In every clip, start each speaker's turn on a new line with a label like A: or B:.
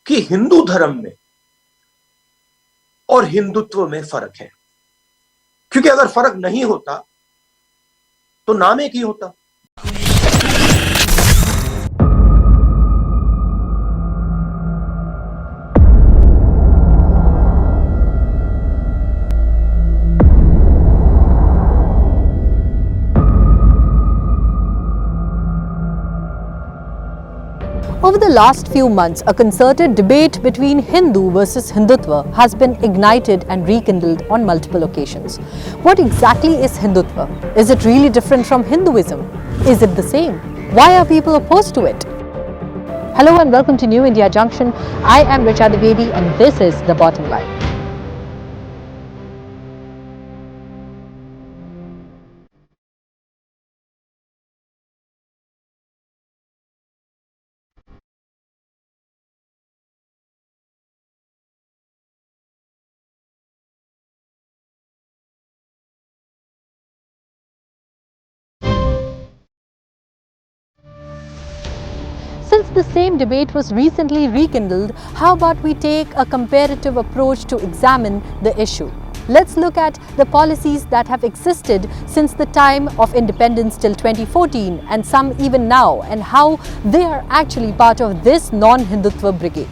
A: कि हिंदू धर्म में और हिंदुत्व में फर्क है, क्योंकि अगर फर्क नहीं होता तो नाम एक ही होता।
B: Over the last few months, a concerted debate between Hindu versus Hindutva has been ignited and rekindled on multiple occasions. What exactly is Hindutva? Is it really different from Hinduism? Is it the same? Why are people opposed to it? Hello and welcome to New India Junction. I am Richa Dwivedi and this is The Bottom Line. Since the same debate was recently rekindled, how about we take a comparative approach to examine the issue? Let's look at the policies that have existed since the time of independence till 2014 and some even now, and how they are actually part of this non-Hindutva brigade.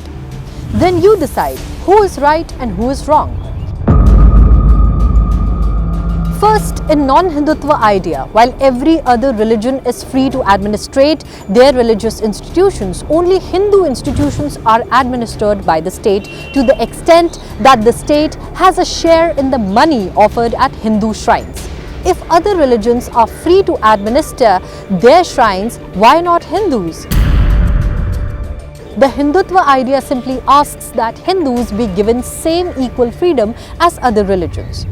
B: Then you decide who is right and who is wrong. First, in non-Hindutva idea, while every other religion is free to administrate their religious institutions, only Hindu institutions are administered by the state to the extent that the state has a share in the money offered at Hindu shrines. If other religions are free to administer their shrines, why not Hindus? The Hindutva idea simply asks that Hindus be given same equal freedom as other religions.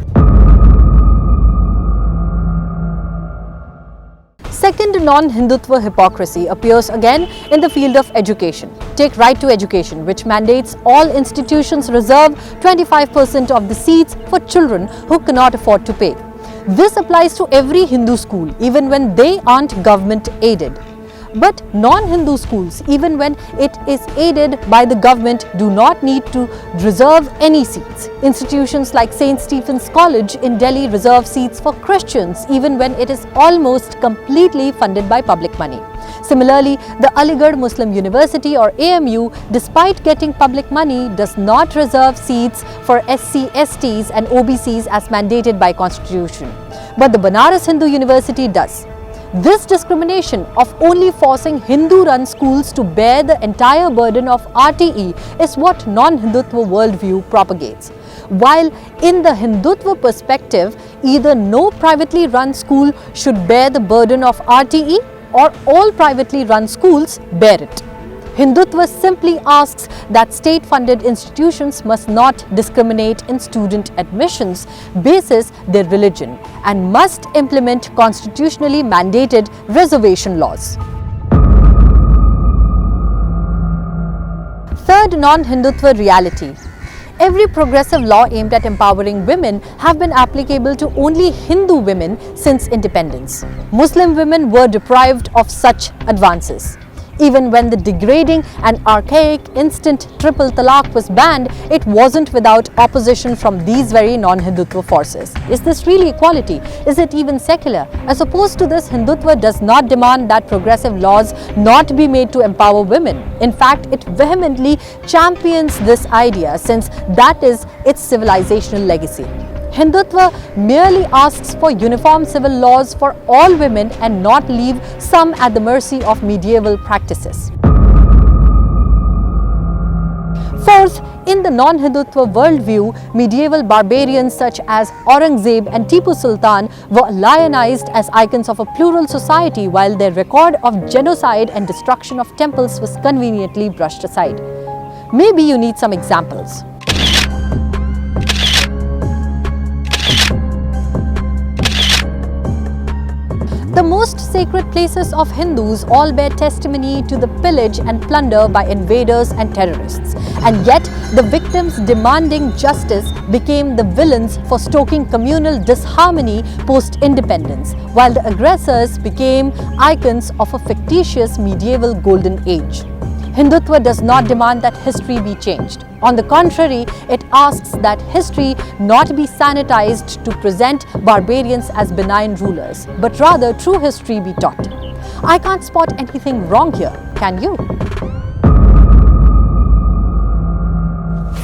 B: Second non-Hindutva hypocrisy appears again in the field of education. Take right to education, which mandates all institutions reserve 25% of the seats for children who cannot afford to pay. This applies to every Hindu school, even when they aren't government aided. But non-Hindu schools, even when it is aided by the government, do not need to reserve any seats. Institutions like St. Stephen's College in Delhi reserve seats for Christians, even when it is almost completely funded by public money. Similarly, the Aligarh Muslim University or AMU, despite getting public money, does not reserve seats for SC, STs and OBCs as mandated by Constitution. But the Banaras Hindu University does. This discrimination of only forcing Hindu-run schools to bear the entire burden of RTE is what non-Hindutva worldview propagates. While in the Hindutva perspective, either no privately run school should bear the burden of RTE or all privately run schools bear it. Hindutva simply asks that state-funded institutions must not discriminate in student admissions basis their religion and must implement constitutionally mandated reservation laws. Third non-Hindutva reality. Every progressive law aimed at empowering women have been applicable to only Hindu women since independence. Muslim women were deprived of such advances. Even when the degrading and archaic instant triple talaq was banned, it wasn't without opposition from these very non-Hindutva forces. Is this really equality? Is it even secular? As opposed to this, Hindutva does not demand that progressive laws not be made to empower women. In fact, it vehemently champions this idea since that is its civilizational legacy. Hindutva merely asks for uniform civil laws for all women and not leave some at the mercy of medieval practices. Fourth, in the non-Hindutva worldview, medieval barbarians such as Aurangzeb and Tipu Sultan were lionized as icons of a plural society, while their record of genocide and destruction of temples was conveniently brushed aside. Maybe you need some examples. The most sacred places of Hindus all bear testimony to the pillage and plunder by invaders and terrorists. And yet, the victims demanding justice became the villains for stoking communal disharmony post-independence, while the aggressors became icons of a fictitious medieval golden age. Hindutva does not demand that history be changed. On the contrary, it asks that history not be sanitized to present barbarians as benign rulers, but rather true history be taught. I can't spot anything wrong here, can you?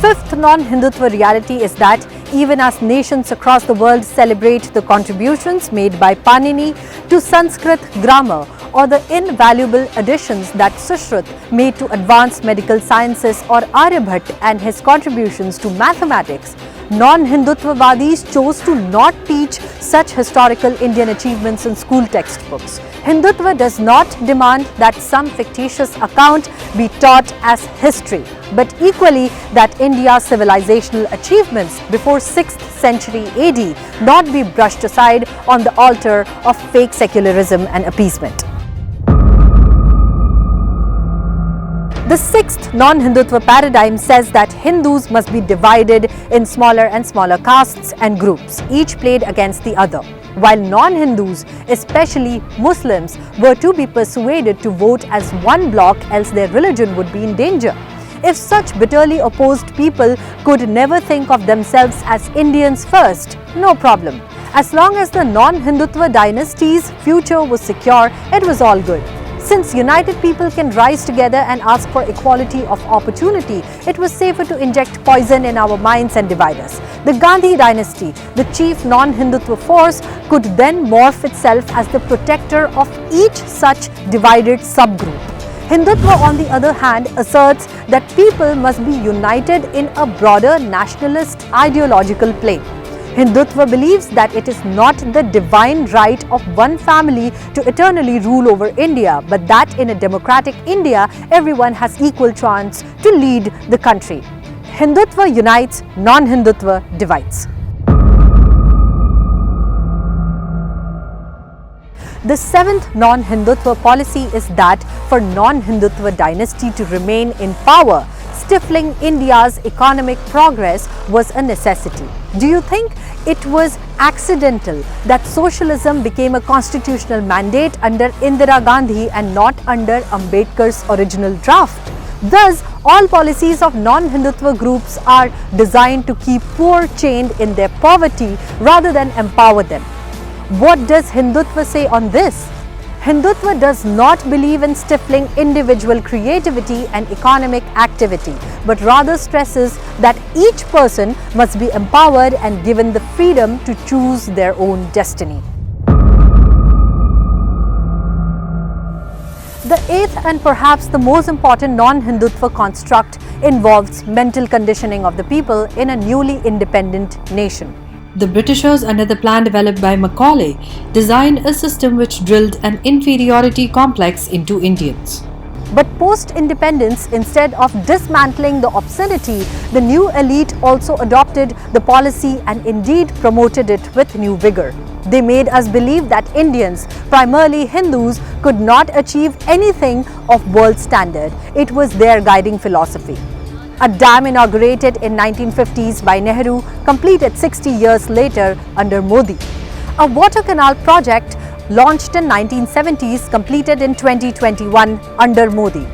B: Fifth non-Hindutva reality is that even as nations across the world celebrate the contributions made by Panini to Sanskrit grammar or the invaluable additions that Sushruta made to advanced medical sciences or Aryabhatta and his contributions to mathematics, non-Hindutvavadis chose to not teach such historical Indian achievements in school textbooks. Hindutva does not demand that some fictitious account be taught as history, but equally that India's civilizational achievements before 6th century AD not be brushed aside on the altar of fake secularism and appeasement. The sixth non-Hindutva paradigm says that Hindus must be divided in smaller and smaller castes and groups, each played against the other, while non-Hindus, especially Muslims, were to be persuaded to vote as one bloc, else their religion would be in danger. If such bitterly opposed people could never think of themselves as Indians first, no problem. As long as the non-Hindutva dynasty's future was secure, it was all good. Since united people can rise together and ask for equality of opportunity, it was safer to inject poison in our minds and divide us. The Gandhi dynasty, the chief non-Hindutva force, could then morph itself as the protector of each such divided subgroup. Hindutva, on the other hand, asserts that people must be united in a broader nationalist ideological plane. Hindutva believes that it is not the divine right of one family to eternally rule over India, but that in a democratic India, everyone has equal chance to lead the country. Hindutva unites, non-Hindutva divides. The seventh non-Hindutva policy is that for non-Hindutva dynasty to remain in power, stifling India's economic progress was a necessity. Do you think it was accidental that socialism became a constitutional mandate under Indira Gandhi and not under Ambedkar's original draft? Thus, all policies of non-Hindutva groups are designed to keep poor chained in their poverty rather than empower them. What does Hindutva say on this? Hindutva does not believe in stifling individual creativity and economic activity, but rather stresses that each person must be empowered and given the freedom to choose their own destiny. The eighth and perhaps the most important non-Hindutva construct involves mental conditioning of the people in a newly independent nation.
C: The Britishers, under the plan developed by Macaulay, designed a system which drilled an inferiority complex into Indians.
B: But post-independence, instead of dismantling the obscenity, the new elite also adopted the policy and indeed promoted it with new vigor. They made us believe that Indians, primarily Hindus, could not achieve anything of world standard. It was their guiding philosophy. A dam inaugurated in 1950s by Nehru, completed 60 years later under Modi. A water canal project launched in 1970s, completed in 2021 under Modi.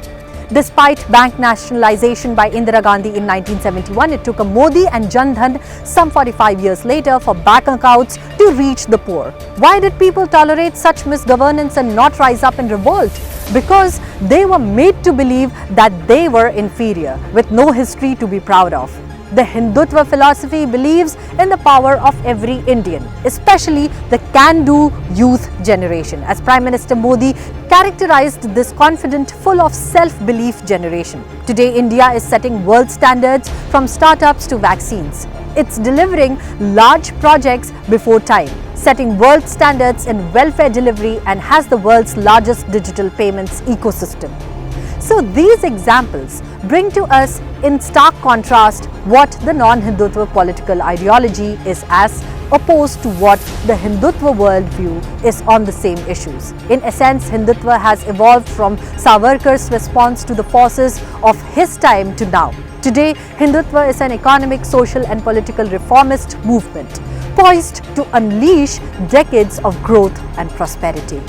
B: Despite bank nationalization by Indira Gandhi in 1971, it took a Modi and Jan Dhan some 45 years later for bank accounts to reach the poor. Why did people tolerate such misgovernance and not rise up in revolt? Because they were made to believe that they were inferior, with no history to be proud of. The Hindutva philosophy believes in the power of every Indian, especially the can-do youth generation, as Prime Minister Modi characterized this confident, full of self-belief generation. Today, India is setting world standards from startups to vaccines. It's delivering large projects before time, setting world standards in welfare delivery, and has the world's largest digital payments ecosystem. So these examples bring to us in stark contrast what the non-Hindutva political ideology is as opposed to what the Hindutva worldview is on the same issues. In essence, Hindutva has evolved from Savarkar's response to the forces of his time to now. Today, Hindutva is an economic, social and political reformist movement poised to unleash decades of growth and prosperity.